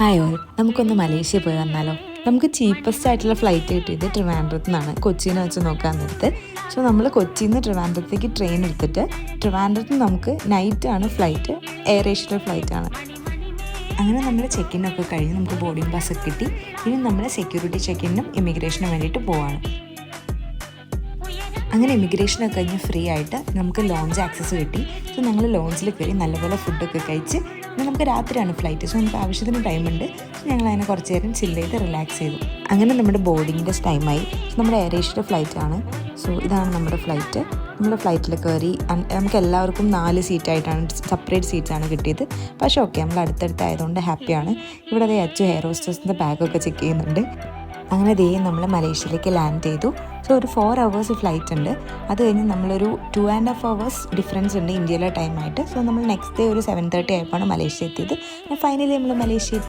Hi all, നമുക്കൊന്ന് Malaysia പോയി വന്നാലോ? നമുക്ക് ചീപ്പസ്റ്റ് ആയിട്ടുള്ള ഫ്ലൈറ്റ് കിട്ടിയത് ട്രിവാൻഡ്രത്ത് നിന്നാണ്. കൊച്ചിയിൽ വെച്ച് നോക്കാൻ നേരത്ത്. സോ നമ്മൾ കൊച്ചിയിൽ നിന്ന് ട്രിവാൻഡ്രത്തേക്ക് ട്രെയിൻ എടുത്തിട്ട് ട്രിവാൻഡ്രത്ത് നമുക്ക് നൈറ്റാണ് ഫ്ലൈറ്റ്, എയർ ഏഷ്യയുടെ ഫ്ലൈറ്റാണ്. അങ്ങനെ നമ്മൾ ചെക്കിനൊക്കെ കഴിഞ്ഞ് നമുക്ക് ബോർഡിംഗ് പാസ്സൊക്കെ കിട്ടി. ഇനി നമ്മൾ സെക്യൂരിറ്റി ചെക്കിനും ഇമിഗ്രേഷനും വേണ്ടിയിട്ട് പോവാണ്. അങ്ങനെ ഇമിഗ്രേഷനൊക്കെ കഴിഞ്ഞ് ഫ്രീ ആയിട്ട് നമുക്ക് ലോഞ്ച് ആക്സസ് കിട്ടി. സോ ഞങ്ങൾ ലോഞ്ചിൽ കയറി നല്ലപോലെ ഫുഡൊക്കെ കഴിച്ച് പിന്നെ നമുക്ക് രാത്രിയാണ് ഫ്ലൈറ്റ്. സോ നമുക്ക് ആവശ്യത്തിന് ടൈമുണ്ട്. സോ ഞങ്ങൾ അതിനെ കുറച്ച് നേരം ചില്ല് ചെയ്ത് റിലാക്സ് ചെയ്തു. അങ്ങനെ നമ്മുടെ ബോർഡിങ്ങിൻ്റെ ടൈമായി. സോ നമ്മുടെ എയർ ഏഷ്യയുടെ ഫ്ലൈറ്റാണ്. സോ ഇതാണ് നമ്മുടെ ഫ്ലൈറ്റ്. നമ്മുടെ ഫ്ലൈറ്റിൽ കയറി നമുക്ക് എല്ലാവർക്കും 4 സീറ്റായിട്ടാണ്, സെപ്പറേറ്റ് സീറ്റ്സാണ് കിട്ടിയത്. പക്ഷേ ഓക്കെ, നമ്മൾ അടുത്തടുത്തായതുകൊണ്ട് ഹാപ്പിയാണ്. ഇവിടെ അച്ചു ഹെയർ ഹോസ്റ്റസിൻ്റെ ബാഗൊക്കെ ചെക്ക് ചെയ്യുന്നുണ്ട്. അങ്ങനെ നമ്മൾ മലേഷ്യയിലേക്ക് ലാൻഡ് ചെയ്തു. സോ ഒരു 4 hours ഫ്ലൈറ്റ് ഉണ്ട്. അത് കഴിഞ്ഞ് നമ്മളൊരു 2.5 hours ഡിഫറൻസ് ഉണ്ട് ഇന്ത്യയിലെ ടൈമായിട്ട്. സോ നമ്മൾ നെക്സ്റ്റ് ഡേ ഒരു 7:30 ആയപ്പോഴാണ് മലേഷ്യ എത്തിയത്. ഫൈനലി നമ്മൾ മലേഷ്യ